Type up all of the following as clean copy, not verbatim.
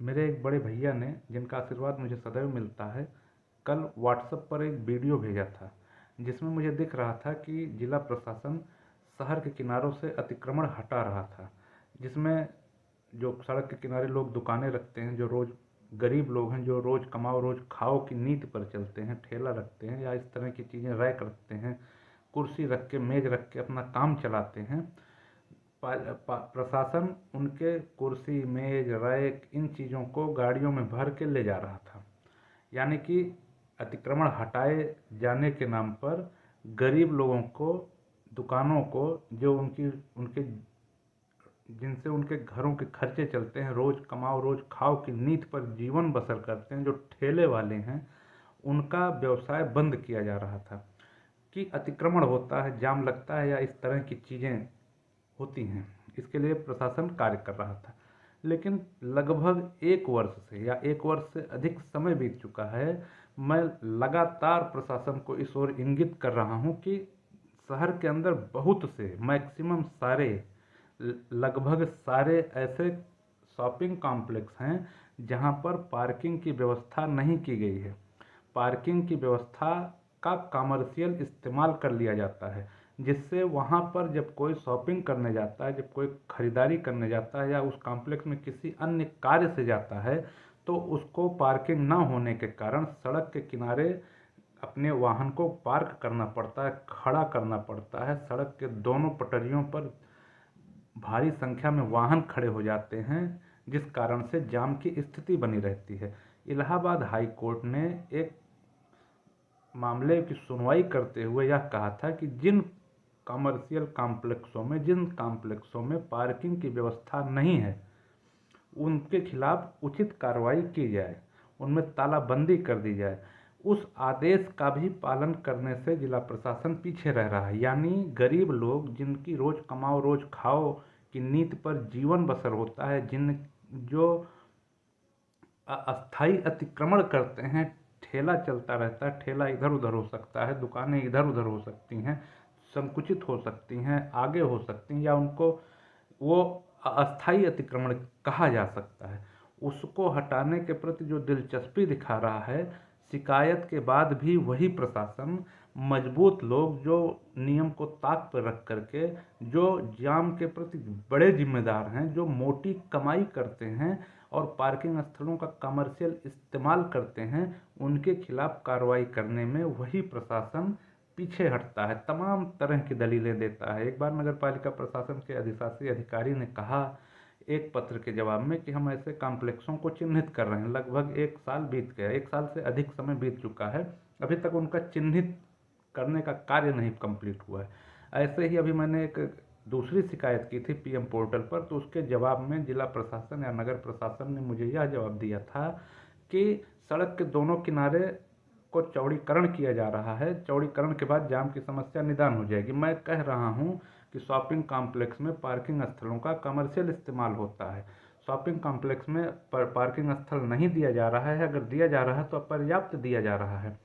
मेरे एक बड़े भैया ने, जिनका आशीर्वाद मुझे सदैव मिलता है, कल व्हाट्सएप पर एक वीडियो भेजा था जिसमें मुझे दिख रहा था कि जिला प्रशासन शहर के किनारों से अतिक्रमण हटा रहा था। जिसमें जो सड़क के किनारे लोग दुकानें रखते हैं, जो रोज़ गरीब लोग हैं, जो रोज़ कमाओ रोज़ खाओ की नीति पर चलते हैं, ठेला रखते हैं या इस तरह की चीज़ें रैक रखते हैं, कुर्सी रख के मेज रख के अपना काम चलाते हैं, प्रशासन उनके कुर्सी मेज रैक इन चीज़ों को गाड़ियों में भर के ले जा रहा था। यानी कि अतिक्रमण हटाए जाने के नाम पर गरीब लोगों को, दुकानों को, जो उनकी उनके जिनसे उनके घरों के खर्चे चलते हैं, रोज़ कमाओ रोज़ खाओ की नीति पर जीवन बसर करते हैं, जो ठेले वाले हैं, उनका व्यवसाय बंद किया जा रहा था। कि अतिक्रमण होता है, जाम लगता है या इस तरह की चीज़ें होती हैं, इसके लिए प्रशासन कार्य कर रहा था। लेकिन लगभग एक वर्ष से या एक वर्ष से अधिक समय बीत चुका है, मैं लगातार प्रशासन को इस ओर इंगित कर रहा हूँ कि शहर के अंदर बहुत से, मैक्सिमम सारे, लगभग सारे ऐसे शॉपिंग कॉम्प्लेक्स हैं जहाँ पर पार्किंग की व्यवस्था नहीं की गई है। पार्किंग की व्यवस्था का कमर्शियल इस्तेमाल कर लिया जाता है, जिससे वहाँ पर जब कोई शॉपिंग करने जाता है, जब कोई खरीदारी करने जाता है या उस कॉम्प्लेक्स में किसी अन्य कार्य से जाता है, तो उसको पार्किंग ना होने के कारण सड़क के किनारे अपने वाहन को पार्क करना पड़ता है, खड़ा करना पड़ता है। सड़क के दोनों पटरियों पर भारी संख्या में वाहन खड़े हो जाते हैं, जिस कारण से जाम की स्थिति बनी रहती है। इलाहाबाद हाई कोर्ट ने एक मामले की सुनवाई करते हुए यह कहा था कि जिन कमर्शियल कॉम्प्लेक्सों में, जिन कॉम्प्लेक्सों में पार्किंग की व्यवस्था नहीं है, उनके खिलाफ उचित कार्रवाई की जाए, उनमें तालाबंदी कर दी जाए। उस आदेश का भी पालन करने से जिला प्रशासन पीछे रह रहा है। यानी गरीब लोग, जिनकी रोज कमाओ रोज खाओ की नीति पर जीवन बसर होता है, जो अस्थाई अतिक्रमण करते हैं, ठेला चलता रहता है, ठेला इधर उधर हो सकता है, दुकानें इधर उधर हो सकती हैं, संकुचित हो सकती हैं, आगे हो सकती हैं, या उनको वो अस्थाई अतिक्रमण कहा जा सकता है, उसको हटाने के प्रति जो दिलचस्पी दिखा रहा है, शिकायत के बाद भी वही प्रशासन, मजबूत लोग जो नियम को ताक पर रख करके, जो जाम के प्रति बड़े जिम्मेदार हैं, जो मोटी कमाई करते हैं और पार्किंग स्थलों का कमर्शियल इस्तेमाल करते हैं, उनके खिलाफ कार्रवाई करने में वही प्रशासन पीछे हटता है, तमाम तरह की दलीलें देता है। एक बार नगर पालिका प्रशासन के अधिशासी अधिकारी ने कहा एक पत्र के जवाब में कि हम ऐसे कॉम्प्लेक्सों को चिन्हित कर रहे हैं। लगभग एक साल बीत गया, एक साल से अधिक समय बीत चुका है, अभी तक उनका चिन्हित करने का कार्य नहीं कंप्लीट हुआ है। ऐसे ही अभी मैंने एक दूसरी शिकायत की थी पीएम पोर्टल पर, तो उसके जवाब में जिला प्रशासन या नगर प्रशासन ने मुझे यह जवाब दिया था कि सड़क के दोनों किनारे को चौड़ीकरण किया जा रहा है, चौड़ीकरण के बाद जाम की समस्या निदान हो जाएगी। मैं कह रहा हूँ कि शॉपिंग कॉम्प्लेक्स में पार्किंग स्थलों का कमर्शियल इस्तेमाल होता है। शॉपिंग कॉम्प्लेक्स में पार्किंग स्थल नहीं दिया जा रहा है, अगर दिया जा रहा है तो अपर्याप्त दिया जा रहा है,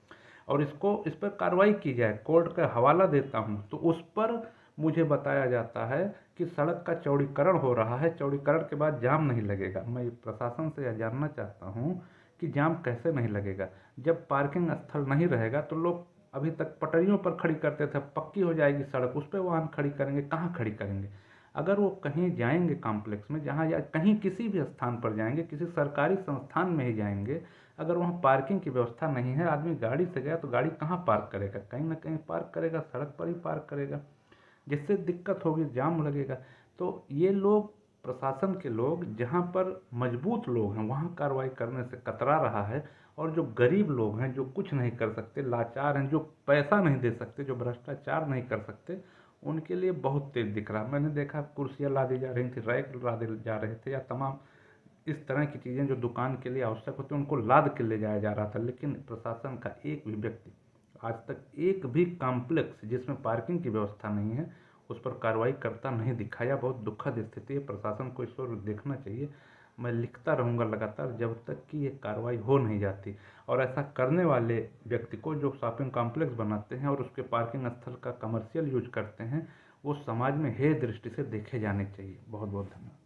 और इस पर कार्रवाई की जाए। कोर्ट का हवाला देता हूँ तो उस पर मुझे बताया जाता है कि सड़क का चौड़ीकरण हो रहा है, चौड़ीकरण के बाद जाम नहीं लगेगा। मैं प्रशासन से यह जानना चाहता हूँ कि जाम कैसे नहीं लगेगा? जब पार्किंग स्थल नहीं रहेगा तो लोग अभी तक पटरियों पर खड़ी करते थे, पक्की हो जाएगी सड़क, उस पर वाहन खड़ी करेंगे, कहाँ खड़ी करेंगे? अगर वो कहीं जाएंगे कॉम्प्लेक्स में, जहाँ या कहीं किसी भी स्थान पर जाएंगे, किसी सरकारी संस्थान में ही जाएंगे, अगर वहाँ पार्किंग की व्यवस्था नहीं है, आदमी गाड़ी से गया तो गाड़ी कहाँ पार्क करेगा? कहीं ना कहीं पार्क करेगा, सड़क पर ही पार्क करेगा, जिससे दिक्कत होगी, जाम लगेगा। तो ये लोग, प्रशासन के लोग, जहाँ पर मजबूत लोग हैं वहाँ कार्रवाई करने से कतरा रहा है, और जो गरीब लोग हैं, जो कुछ नहीं कर सकते, लाचार हैं, जो पैसा नहीं दे सकते, जो भ्रष्टाचार नहीं कर सकते, उनके लिए बहुत तेज दिख रहा। मैंने देखा कुर्सियाँ लादी जा रही थी, रैक लादे जा रहे थे, या तमाम इस तरह की चीज़ें जो दुकान के लिए आवश्यक होती हैं उनको लाद के ले जाया जा रहा था। लेकिन प्रशासन का एक भी व्यक्ति आज तक एक भी कॉम्प्लेक्स जिसमें पार्किंग की व्यवस्था नहीं है उस पर कार्रवाई करता नहीं दिखा। यह बहुत दुखद स्थिति है, प्रशासन को इस ओर देखना चाहिए। मैं लिखता रहूँगा लगातार जब तक कि ये कार्रवाई हो नहीं जाती, और ऐसा करने वाले व्यक्ति को, जो शॉपिंग कॉम्प्लेक्स बनाते हैं और उसके पार्किंग स्थल का कमर्शियल यूज करते हैं, वो समाज में हेय दृष्टि से देखे जाने चाहिए। बहुत बहुत धन्यवाद।